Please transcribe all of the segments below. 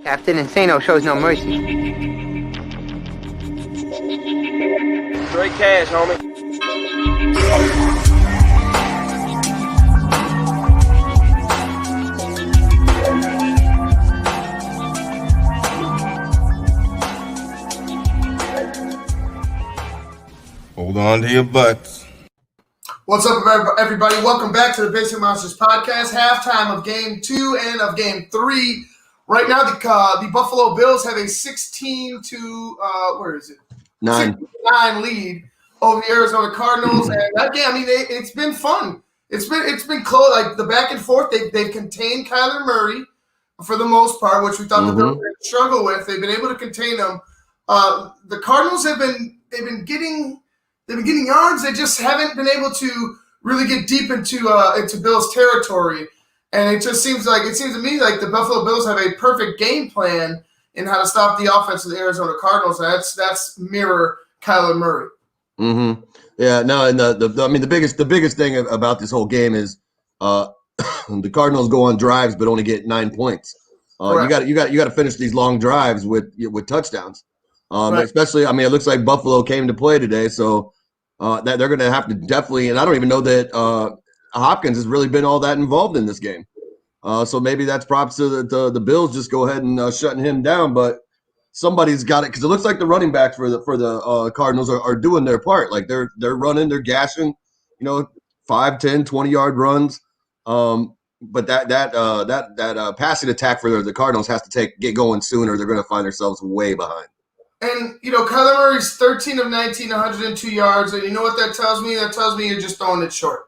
Captain Insano shows no mercy. Straight cash, homie. Hold on to your butts. What's up, everybody? Welcome back to the Basic Monsters Podcast. Halftime of Game 2 and of Game 3. Right now, the Buffalo Bills have a 16 to 9 lead over the Arizona Cardinals. And that game, I mean, it's been fun. It's been close. Like the back and forth, they've contained Kyler Murray for the most part, which we thought the Bills would struggle with. They've been able to contain them. The Cardinals have been getting yards. They just haven't been able to really get deep into Bills territory. And it seems to me like the Buffalo Bills have a perfect game plan in how to stop the offense of the Arizona Cardinals. And that's mirror Kyler Murray. Mm-hmm. Yeah, no, and the biggest thing about this whole game is the Cardinals go on drives but only get 9 points. You got to finish these long drives with touchdowns. Especially, I mean, it looks like Buffalo came to play today, so that they're going to have to definitely. And I don't even know that Hopkins has really been all that involved in this game. So maybe that's props to the Bills just go ahead and shutting him down. But somebody's got it because it looks like the running backs for the Cardinals are doing their part. Like they're running, they're gashing, 5, 10, 20-yard runs. But that passing attack for the Cardinals has to get going sooner. They're going to find themselves way behind. And, Kyler Murray's 13 of 19, 102 yards. And you know what that tells me? That tells me you're just throwing it short.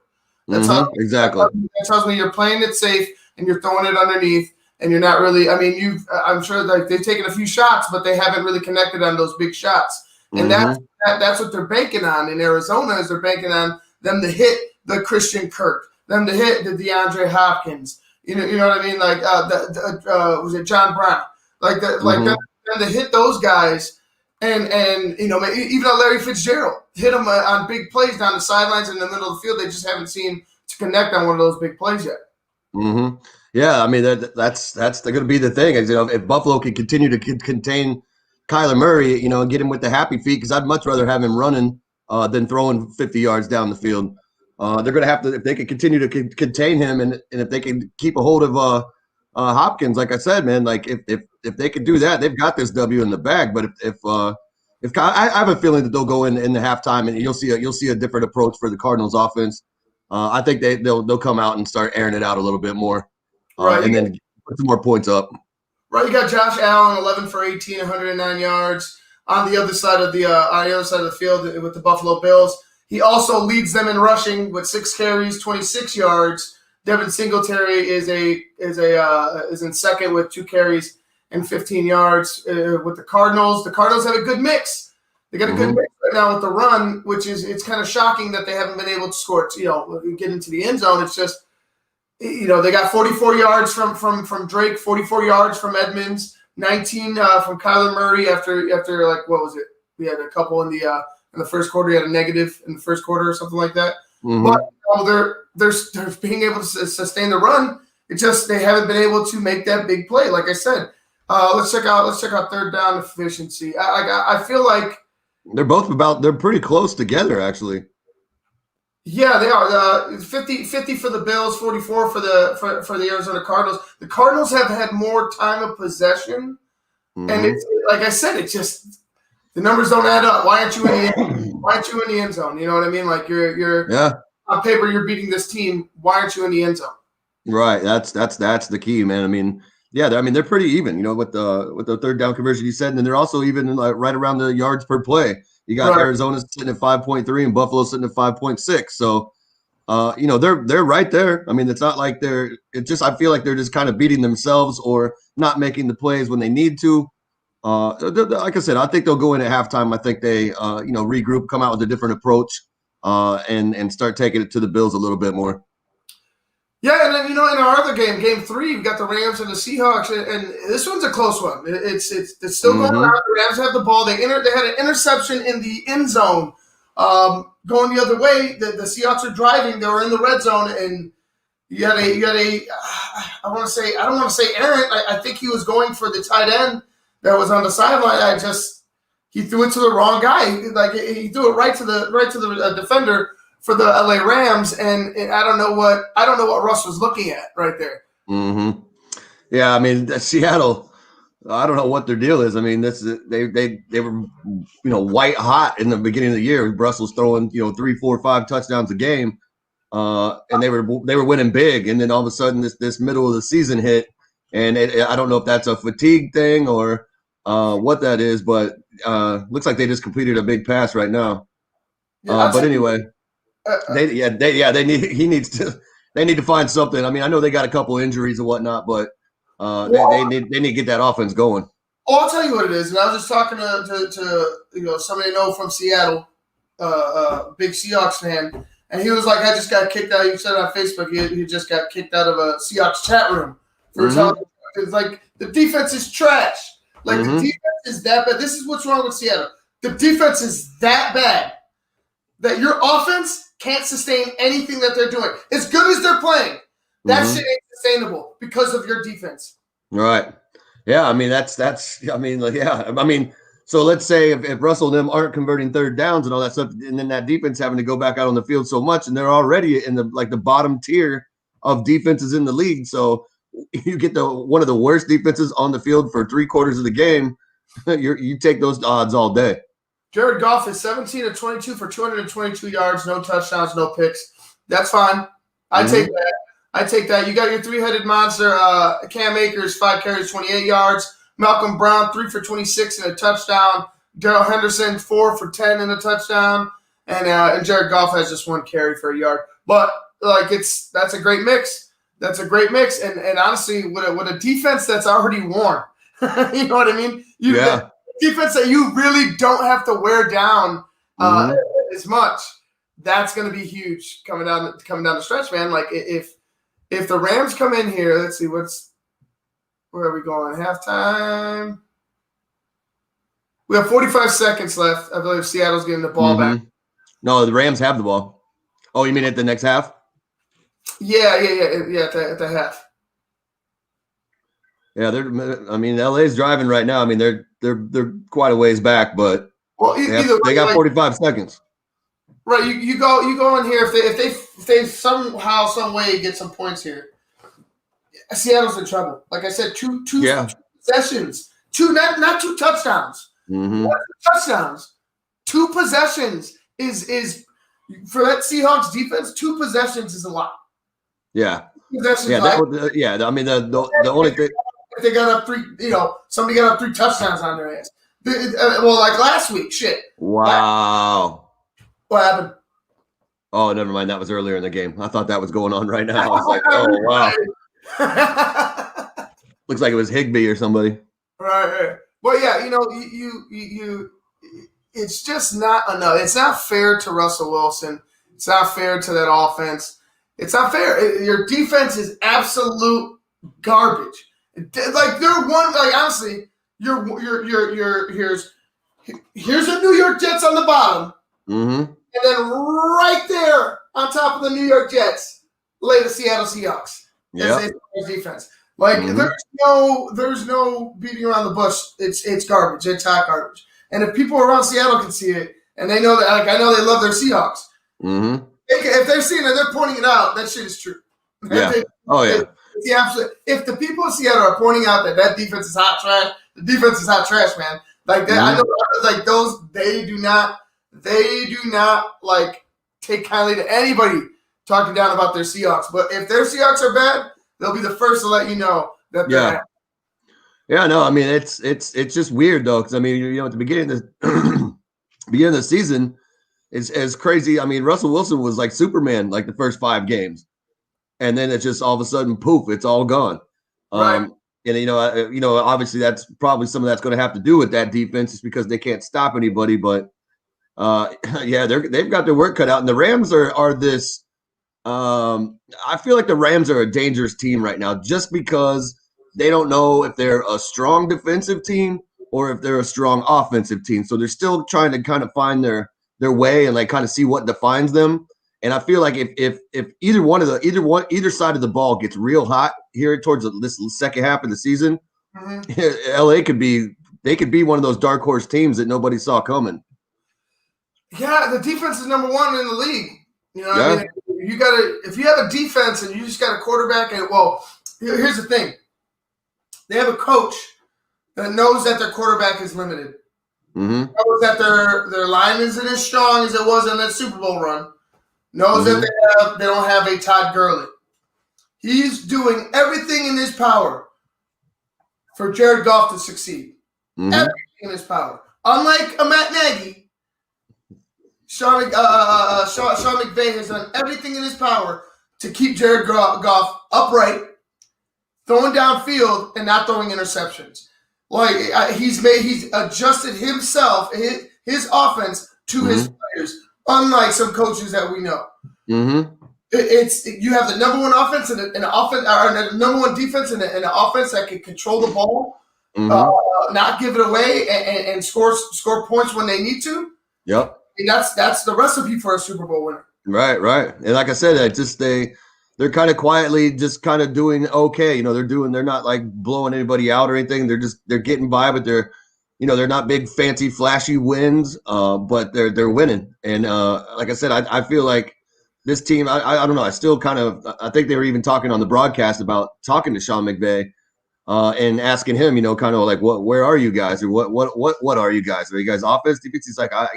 Exactly. That tells me you're playing it safe and you're throwing it underneath. And you're not really – I mean, I'm sure like they've taken a few shots, but they haven't really connected on those big shots. And that's what they're banking on in Arizona is they're banking on them to hit the Christian Kirk, them to hit the DeAndre Hopkins. You know what I mean? Like was it John Brown? Them to hit those guys. And even though Larry Fitzgerald hit him on big plays down the sidelines in the middle of the field, they just haven't seemed to connect on one of those big plays yet. Mm-hmm. Yeah, I mean that's going to be the thing. Is, if Buffalo can continue to contain Kyler Murray, and get him with the happy feet, because I'd much rather have him running than throwing 50 yards down the field. They're going to have to, if they can continue to contain him, and if they can keep a hold of Hopkins, like I said, man, like if they can do that, they've got this W in the bag. But if I have a feeling that they'll go in the halftime and you'll see a different approach for the Cardinals offense. I think they'll come out and start airing it out a little bit more, and then put some more points up. Right, you got Josh Allen, 11 for 18, 109 yards on the other side of the field with the Buffalo Bills. He also leads them in rushing with 6 carries, 26 yards. Devin Singletary is in second with 2 carries and 15 yards with the Cardinals. The Cardinals have a good mix. They got a good mix right now with the run, which it's kind of shocking that they haven't been able to score. Get into the end zone. It's just they got 44 yards from Drake, 44 yards from Edmonds, 19 from Kyler Murray after like what was it? We had a couple in the first quarter. He had a negative in the first quarter or something like that. But they're being able to sustain the run. It's just they haven't been able to make that big play. Like I said, let's check out third down efficiency. I feel like they're pretty close together actually. Yeah, they are. 50 for the Bills, 44 for the Arizona Cardinals. The Cardinals have had more time of possession, and it's like I said, it's just the numbers don't add up. Why aren't you in the end zone? You know what I mean? Like you're on paper, you're beating this team. Why aren't you in the end zone? Right. That's the key, man. I mean, they're pretty even, with the third down conversion you said, and then they're also even right around the yards per play. You got Arizona sitting at 5.3 and Buffalo sitting at 5.6. So, they're right there. I mean, it's not like I feel like they're just kind of beating themselves or not making the plays when they need to. Like I said, I think they'll go in at halftime. I think they, regroup, come out with a different approach, and start taking it to the Bills a little bit more. Yeah, and then in our other game 3, we've got the Rams and the Seahawks, and this one's a close one. It's still going on. The Rams have the ball. They had an interception in the end zone, going the other way. The Seahawks are driving. They were in the red zone, and I want to say, I don't want to say errant. I think he was going for the tight end that was on the sideline. He threw it to the wrong guy. Like he threw it right to the defender for the LA Rams, and I don't know what Russ was looking at right there. Mm-hmm. Yeah, I mean Seattle. I don't know what their deal is. I mean, they were white hot in the beginning of the year. Russell's throwing 3, 4, 5 touchdowns a game, and they were winning big. And then all of a sudden, this middle of the season hit, and I don't know if that's a fatigue thing or what that is, but looks like they just completed a big pass right now. But anyway, they need to find something. I mean, I know they got a couple injuries and whatnot, but. They need to get that offense going. Oh, I'll tell you what it is. And I was just talking to somebody I know from Seattle, big Seahawks fan, and he was like, "I just got kicked out." He said on Facebook he just got kicked out of a Seahawks chat room for it's like the defense is trash. Like the defense is that bad. This is what's wrong with Seattle. The defense is that bad that your offense can't sustain anything that they're doing. As good as they're playing. That shit ain't sustainable because of your defense. Right. Yeah. I mean, so let's say if Russell and them aren't converting third downs and all that stuff, and then that defense having to go back out on the field so much, and they're already in the bottom tier of defenses in the league. So you get one of the worst defenses on the field for 3/4 of the game. You take those odds all day. Jared Goff is 17 of 22 for 222 yards, no touchdowns, no picks. That's fine. I take that. You got your three-headed monster, Cam Akers, 5 carries, 28 yards. Malcolm Brown, 3 for 26 and a touchdown. Darrell Henderson, 4 for 10 and a touchdown. And Jared Goff has just 1 carry for a yard. But that's a great mix. That's a great mix. And honestly, with a defense that's already worn, you know what I mean? Defense that you really don't have to wear down as much. That's going to be huge coming down the stretch, man. Like if the Rams come in here, let's see, where are we going? Halftime. We have 45 seconds left. I believe Seattle's getting the ball back. No, the Rams have the ball. Oh, you mean at the next half? Yeah, at the half. Yeah, LA's driving right now. I mean, they're quite a ways back, but they got 45 seconds. Right, you go in here if they somehow, some way get some points here. Seattle's in trouble. Like I said, two possessions, not 2 touchdowns. Not 2 touchdowns, 2 possessions is for that Seahawks defense. 2 possessions is a lot. Yeah, possessions. I mean the only thing if they got up 3, somebody got up 3 touchdowns on their ass. Well, like last week, shit. Wow. What happened? Oh, never mind. That was earlier in the game. I thought that was going on right now. I was like, oh, wow. Looks like it was Higbee or somebody. Right. Well, yeah, you it's just not enough. It's not fair to Russell Wilson. It's not fair to that offense. It's not fair. Your defense is absolute garbage. Like honestly, here's the New York Jets on the bottom. And then right there on top of the New York Jets, lay the Seattle Seahawks. Yeah. Defense. Like there's no beating around the bush. It's garbage. It's hot garbage. And if people around Seattle can see it, and they know that, like I know they love their Seahawks. If they're seeing it, they're pointing it out. That shit is true. Yeah. It's the absolute. If the people in Seattle are pointing out that defense is hot trash, the defense is hot trash, man. Like that, I know, like those, they do not like take kindly to anybody talking down about their Seahawks. But if their Seahawks are bad, they'll be the first to let you know that they're bad. Yeah, no, I mean it's just weird though, because I mean at the beginning of the season, it's crazy. I mean Russell Wilson was like Superman like the first 5 games, and then it's just all of a sudden poof, it's all gone. Right. And obviously that's probably some of that's going to have to do with that defense, just because they can't stop anybody. But they've got their work cut out, and the Rams are this. I feel like the Rams are a dangerous team right now, just because they don't know if they're a strong defensive team or if they're a strong offensive team. So they're still trying to kind of find their way and like kind of see what defines them. And I feel like if either side of the ball gets real hot here towards this second half of the season, LA could be one of those dark horse teams that nobody saw coming. Yeah, the defense is number one in the league. You know what I mean? If you have a defense and you just got a quarterback, and here's the thing. They have a coach that knows that their quarterback is limited. Knows that their line isn't as strong as it was in that Super Bowl run. Knows that they don't have a Todd Gurley. He's doing everything in his power for Jared Goff to succeed. Everything in his power. Unlike a Matt Nagy, Sean McVay has done everything in his power to keep Jared Goff upright, throwing downfield, and not throwing interceptions. Like he's adjusted himself, his offense to his players, unlike some coaches that we know. It's you have the number one offense and an offense, or the number one defense and an offense that can control the ball, not give it away, and score points when they need to. Yep. And that's the recipe for a Super Bowl winner. Right. And like I said, they're kind of quietly just kind of doing okay. You know, they're not like blowing anybody out or anything. They're getting by, but they're not big, fancy, flashy wins. But they're winning. And like I said, I feel like this team. I don't know. I think they were even talking on the broadcast about talking to Sean McVay and asking him, kind of like, where are you guys, or what are you guys? Are you guys offense, defense? He's like, I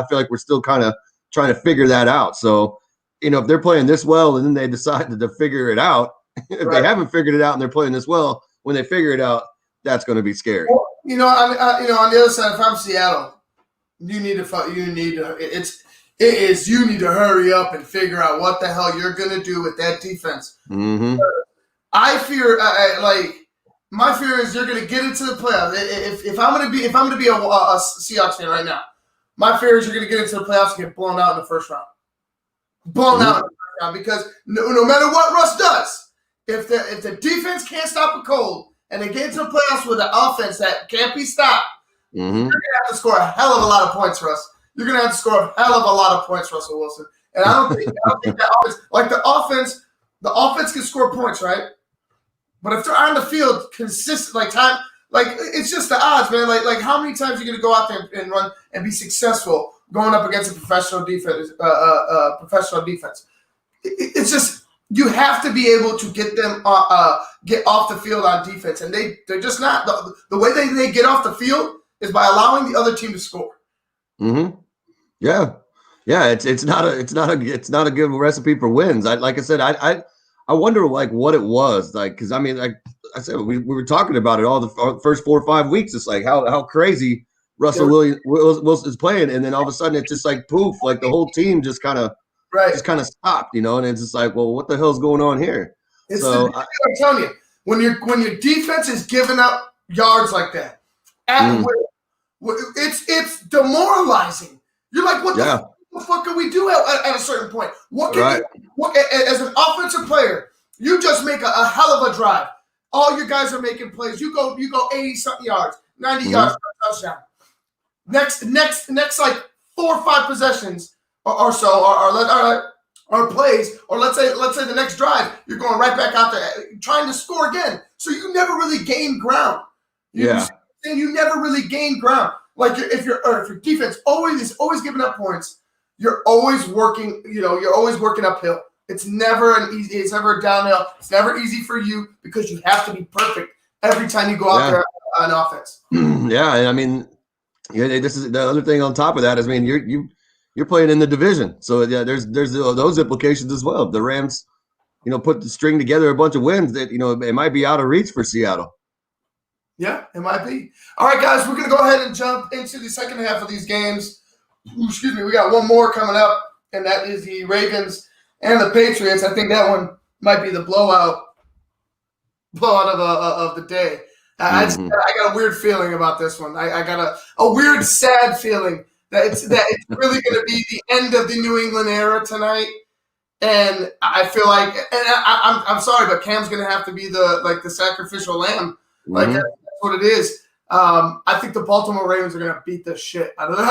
feel like we're still kind of trying to figure that out. So, if they're playing this well and then they decide to figure it out, if they haven't figured it out and they're playing this well, when they figure it out, that's going to be scary. Well, on the other side, if I'm Seattle, you need to hurry up and figure out what the hell you're going to do with that defense. I fear, my fear is you're going to get into the playoffs. If I'm going to be a Seahawks fan right now, my fear is you're going to get into the playoffs and get blown out in the first round. Because no matter what Russ does, if the defense can't stop a cold and they get into the playoffs with an offense that can't be stopped, you're going to have to score a hell of a lot of points, Russ. You're going to have to score a hell of a lot of points, Russell Wilson. And I don't think that offense, like the offense can score points, right? But if they're on the field consistent, it's just the odds, man. Like how many times are you going to go out there and run and be successful going up against a professional defense? It's just you have to be able to get them get off the field on defense, and they're just not. The way they get off the field is by allowing the other team to score. Yeah. It's not a good recipe for wins. I said, I wonder what it was because I mean, like I said, we were talking about it all the first 4 or 5 weeks. It's like how crazy Russell Wilson is playing, and then all of a sudden it's just like poof, like the whole team just kind of stopped, and it's just like, well, what the hell's going on here? I'm telling you, when your defense is giving up yards like that, it's demoralizing. You're like, what the fuck can we do at a certain point? As an offensive player, you just make a hell of a drive. All you guys are making plays. You go 80-something yards, 90 yards for a touchdown. Next like 4 or 5 possessions or so or plays, or let's say the next drive, you're going right back out there trying to score again. So you never really gain ground. You never really gain ground. Like if your defense is always giving up points, you're always working. You're always working uphill. It's never it's never downhill. It's never easy for you because you have to be perfect every time you go out there on offense. Yeah, and I mean, this is the other thing on top of that is, I mean, you're playing in the division, so there's those implications as well. The Rams, put the string together a bunch of wins that it might be out of reach for Seattle. Yeah, it might be. All right, guys, we're going to go ahead and jump into the second half of these games. Excuse me, we got one more coming up, and that is the Ravens and the Patriots. I think that one might be the blowout of the day. I got a weird feeling about this one. I got a weird, sad feeling that it's really going to be the end of the New England era tonight. And I feel like, and I'm sorry, but Cam's going to have to be the sacrificial lamb. Like that's what it is. I think the Baltimore Ravens are going to beat the shit out of that.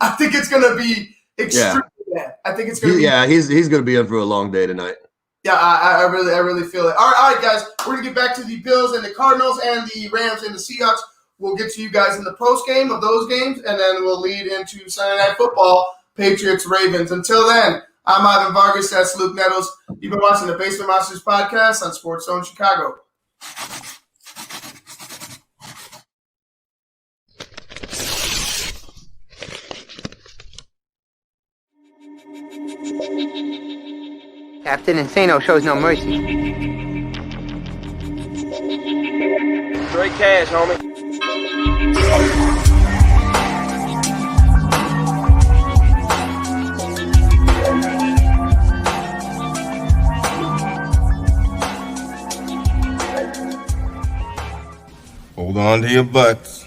I think it's going to be extremely Yeah, I think it's going to be. Yeah, he's going to be in for a long day tonight. Yeah, I really feel it. All right, guys, we're gonna get back to the Bills and the Cardinals and the Rams and the Seahawks. We'll get to you guys in the post game of those games, and then we'll lead into Sunday Night Football, Patriots Ravens. Until then, I'm Ivan Vargas. That's Luke Nettles. You've been watching the Basement Monsters podcast on Sports Zone Chicago. Captain Insano shows no mercy. Straight cash, homie. Hold on to your butts.